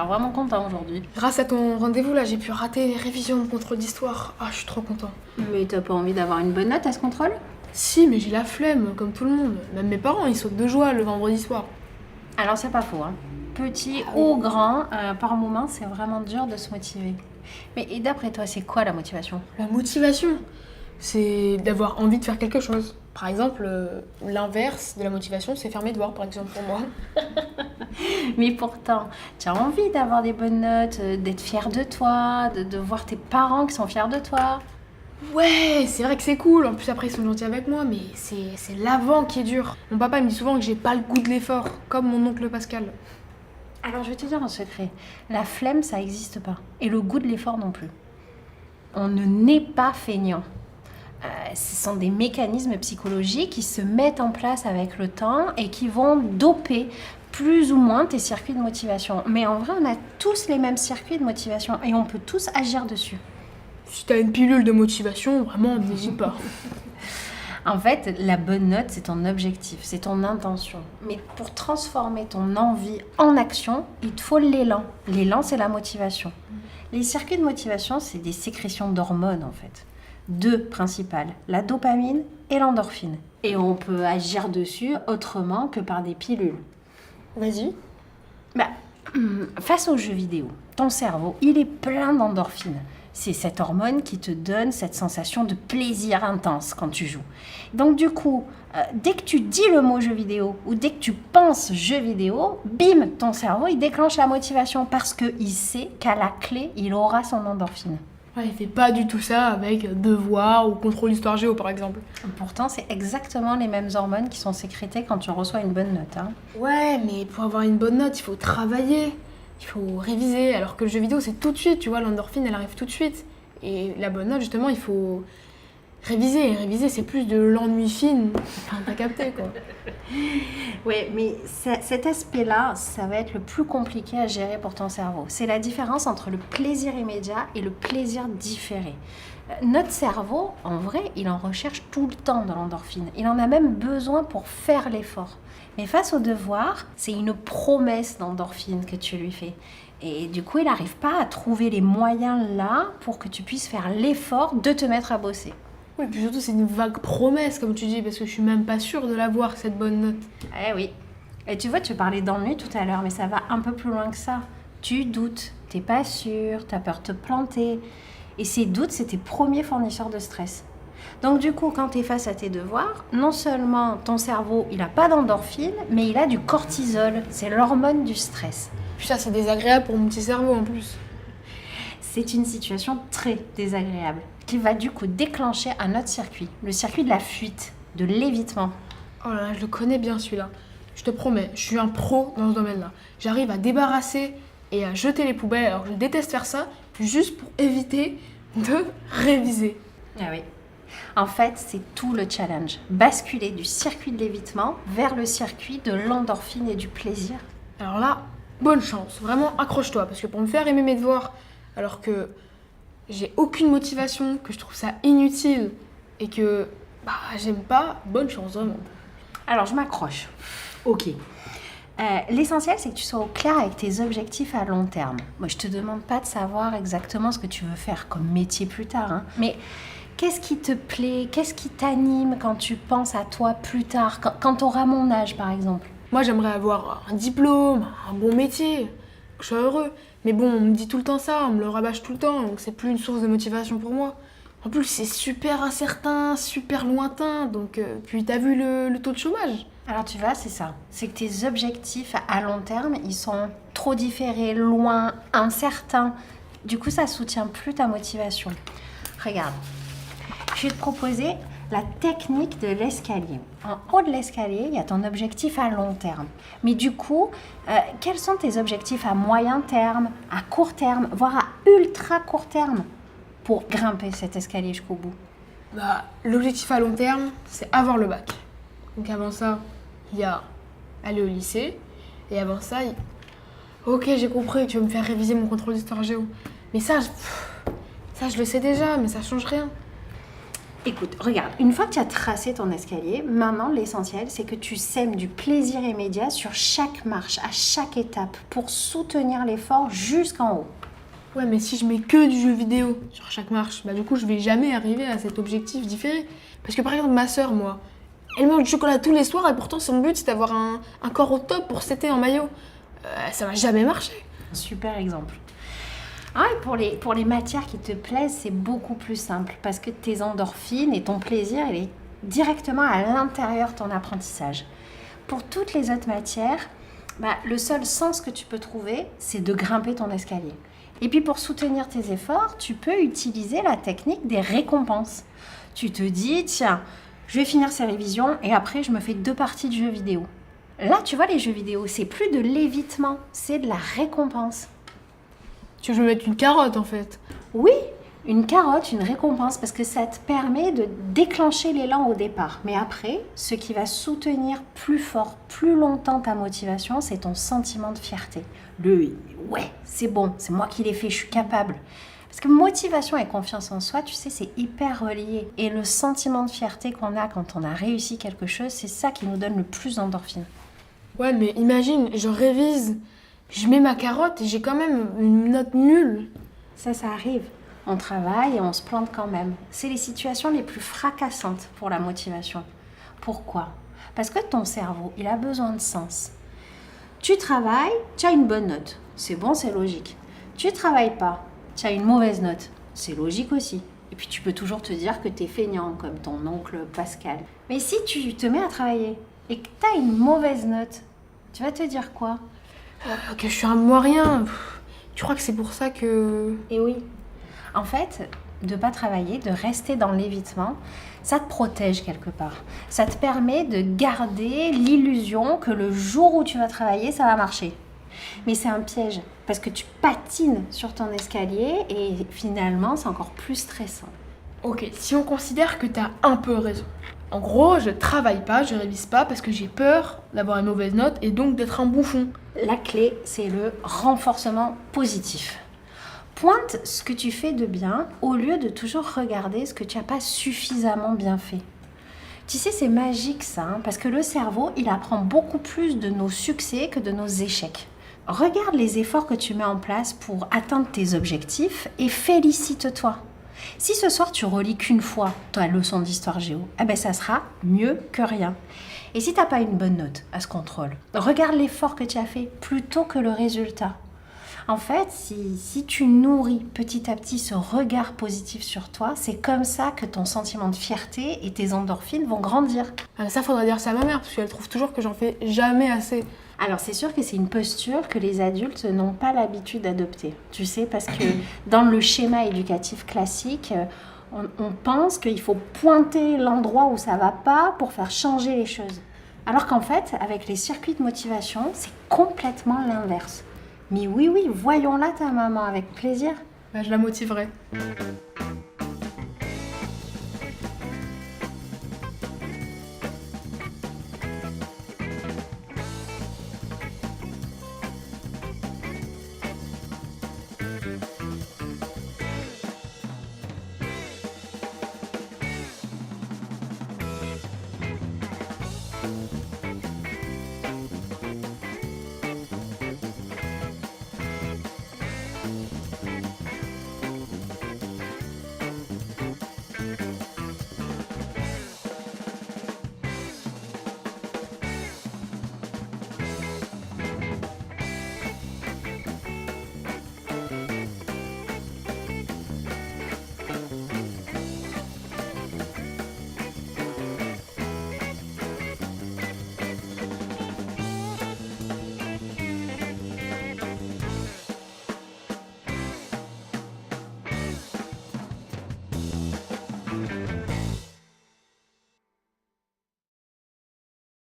l'air vraiment content aujourd'hui. Grâce à ton rendez-vous, là, j'ai pu rater les révisions de contrôle d'histoire. Ah, je suis trop content. Mais t'as pas envie d'avoir une bonne note à ce contrôle? Si, mais j'ai la flemme, comme tout le monde. Même mes parents, ils sautent de joie le vendredi soir. Alors c'est pas faux, hein. Petit ou grand, par moment, c'est vraiment dur de se motiver. Mais et d'après toi, c'est quoi la motivation? La motivation, c'est d'avoir envie de faire quelque chose. Par exemple, l'inverse de la motivation, c'est faire mes devoirs, par exemple, pour moi. Mais pourtant, tu as envie d'avoir des bonnes notes, d'être fier de toi, de voir tes parents qui sont fiers de toi. Ouais, c'est vrai que c'est cool. En plus, après, ils sont gentils avec moi, mais c'est l'avant qui est dur. Mon papa, il me dit souvent que j'ai pas le goût de l'effort, comme mon oncle Pascal. Alors je vais te dire un secret, la flemme, ça n'existe pas. Et le goût de l'effort non plus. On ne naît pas feignant. Ce sont des mécanismes psychologiques qui se mettent en place avec le temps et qui vont doper plus ou moins tes circuits de motivation. Mais en vrai, on a tous les mêmes circuits de motivation et on peut tous agir dessus. Si t'as une pilule de motivation, vraiment, n'hésite pas. En fait, la bonne note, c'est ton objectif, c'est ton intention. Mais pour transformer ton envie en action, il te faut l'élan. L'élan, c'est la motivation. Les circuits de motivation, c'est des sécrétions d'hormones, en fait. Deux principales, la dopamine et l'endorphine. Et on peut agir dessus autrement que par des pilules. Vas-y. Face aux jeux vidéo, ton cerveau, il est plein d'endorphines. C'est cette hormone qui te donne cette sensation de plaisir intense quand tu joues. Donc du coup, dès que tu dis le mot jeu vidéo ou dès que tu penses jeu vidéo, bim, ton cerveau, il déclenche la motivation parce qu'il sait qu'à la clé, il aura son endorphine. Ouais, il fait pas du tout ça avec devoir ou contrôle histoire géo, par exemple. Pourtant, c'est exactement les mêmes hormones qui sont sécrétées quand tu reçois une bonne note. Hein. Ouais, mais pour avoir une bonne note, il faut travailler. Il faut réviser, alors que le jeu vidéo, c'est tout de suite, tu vois, l'endorphine, elle arrive tout de suite. Et la bonne note, justement, il faut réviser. Et réviser, c'est plus de l'ennui fine. Enfin, t'as capté, quoi. Oui, mais cet aspect-là, ça va être le plus compliqué à gérer pour ton cerveau. C'est la différence entre le plaisir immédiat et le plaisir différé. Notre cerveau, en vrai, il en recherche tout le temps de l'endorphine. Il en a même besoin pour faire l'effort. Mais face au devoir, c'est une promesse d'endorphine que tu lui fais. Et du coup, il n'arrive pas à trouver les moyens là pour que tu puisses faire l'effort de te mettre à bosser. Oui, puis surtout, c'est une vague promesse, comme tu dis, parce que je suis même pas sûre de l'avoir, cette bonne note. Eh oui. Et tu vois, tu parlais d'ennui tout à l'heure, mais ça va un peu plus loin que ça. Tu doutes, t'es pas sûr, t'as peur de te planter. Et ces doutes, c'est tes premiers fournisseurs de stress. Donc du coup, quand tu es face à tes devoirs, non seulement ton cerveau, il n'a pas d'endorphine, mais il a du cortisol. C'est l'hormone du stress. Puis ça, c'est désagréable pour mon petit cerveau, en plus. C'est une situation très désagréable qui va du coup déclencher un autre circuit, le circuit de la fuite, de l'évitement. Oh là là, je le connais bien, celui-là. Je te promets, je suis un pro dans ce domaine-là. J'arrive à débarrasser et à jeter les poubelles, alors je déteste faire ça, juste pour éviter de réviser. Ah oui. En fait, c'est tout le challenge. Basculer du circuit de l'évitement vers le circuit de l'endorphine et du plaisir. Alors là, bonne chance, vraiment accroche-toi, parce que pour me faire aimer mes devoirs, alors que j'ai aucune motivation, que je trouve ça inutile et que j'aime pas, bonne chance vraiment. Alors, je m'accroche. Ok. L'essentiel, c'est que tu sois au clair avec tes objectifs à long terme. Moi, je te demande pas de savoir exactement ce que tu veux faire comme métier plus tard, hein. Mais qu'est-ce qui te plaît? Qu'est-ce qui t'anime quand tu penses à toi plus tard, quand tu auras mon âge, par exemple? Moi, j'aimerais avoir un diplôme, un bon métier, que je sois heureux. Mais bon, on me dit tout le temps ça, on me le rabâche tout le temps, donc c'est plus une source de motivation pour moi. En plus, c'est super incertain, super lointain, donc puis t'as vu le taux de chômage? Alors tu vois, c'est ça. C'est que tes objectifs à long terme, ils sont trop différés, loin, incertains. Du coup, ça soutient plus ta motivation. Regarde, je vais te proposer la technique de l'escalier. En haut de l'escalier, il y a ton objectif à long terme. Mais du coup, quels sont tes objectifs à moyen terme, à court terme, voire à ultra court terme pour grimper cet escalier jusqu'au bout? L'objectif à long terme, c'est avoir le bac. Donc avant ça, il y a aller au lycée. Et avant ça, ok, j'ai compris, tu veux me faire réviser mon contrôle d'histoire géo. Mais ça, je le sais déjà, mais ça change rien. Écoute, regarde, une fois que tu as tracé ton escalier, maintenant l'essentiel c'est que tu sèmes du plaisir immédiat sur chaque marche, à chaque étape, pour soutenir l'effort jusqu'en haut. Ouais, mais si je mets que du jeu vidéo sur chaque marche, bah du coup je vais jamais arriver à cet objectif différé. Parce que par exemple ma sœur, moi, elle mange du chocolat tous les soirs et pourtant son but c'est d'avoir un corps au top pour s'éter en maillot. Ça va jamais marcher. Super exemple. Ah, et pour les matières qui te plaisent, c'est beaucoup plus simple parce que tes endorphines et ton plaisir, il est directement à l'intérieur de ton apprentissage. Pour toutes les autres matières, le seul sens que tu peux trouver, c'est de grimper ton escalier. Et puis pour soutenir tes efforts, tu peux utiliser la technique des récompenses. Tu te dis, tiens, je vais finir ces révisions et après je me fais 2 parties de jeux vidéo. Là, tu vois, les jeux vidéo, c'est plus de l'évitement, c'est de la récompense. Tu veux que je me mette une carotte en fait. Oui, une carotte, une récompense, parce que ça te permet de déclencher l'élan au départ. Mais après, ce qui va soutenir plus fort, plus longtemps ta motivation, c'est ton sentiment de fierté. Ouais, c'est bon, c'est moi qui l'ai fait, je suis capable. Parce que motivation et confiance en soi, tu sais, c'est hyper relié. Et le sentiment de fierté qu'on a quand on a réussi quelque chose, c'est ça qui nous donne le plus d'endorphines. Ouais, mais imagine, je révise, je mets ma carotte et j'ai quand même une note nulle. Ça arrive. On travaille et on se plante quand même. C'est les situations les plus fracassantes pour la motivation. Pourquoi ? Parce que ton cerveau, il a besoin de sens. Tu travailles, tu as une bonne note. C'est bon, c'est logique. Tu travailles pas, tu as une mauvaise note. C'est logique aussi. Et puis tu peux toujours te dire que tu es feignant, comme ton oncle Pascal. Mais si tu te mets à travailler et que tu as une mauvaise note, tu vas te dire quoi ? Que je suis un moyen. Tu crois que c'est pour ça que... Et oui. En fait, de ne pas travailler, de rester dans l'évitement, ça te protège quelque part. Ça te permet de garder l'illusion que le jour où tu vas travailler, ça va marcher. Mais c'est un piège, parce que tu patines sur ton escalier et finalement, c'est encore plus stressant. Ok, si on considère que t'as un peu raison. En gros, je travaille pas, je révise pas parce que j'ai peur d'avoir une mauvaise note et donc d'être un bouffon. La clé, c'est le renforcement positif. Pointe ce que tu fais de bien au lieu de toujours regarder ce que tu n'as pas suffisamment bien fait. Tu sais, c'est magique ça, parce que le cerveau, il apprend beaucoup plus de nos succès que de nos échecs. Regarde les efforts que tu mets en place pour atteindre tes objectifs et félicite-toi. Si ce soir tu relis qu'une fois ta leçon d'histoire géo, ça sera mieux que rien. Et si tu n'as pas une bonne note à ce contrôle, regarde l'effort que tu as fait plutôt que le résultat. En fait, si tu nourris petit à petit ce regard positif sur toi, c'est comme ça que ton sentiment de fierté et tes endorphines vont grandir. Ça, faudrait dire ça à ma mère, parce qu'elle trouve toujours que j'en fais jamais assez. Alors c'est sûr que c'est une posture que les adultes n'ont pas l'habitude d'adopter. Tu sais, parce que dans le schéma éducatif classique, on pense qu'il faut pointer l'endroit où ça va pas pour faire changer les choses. Alors qu'en fait, avec les circuits de motivation, c'est complètement l'inverse. Mais oui, voyons-la ta maman avec plaisir. Je la motiverai.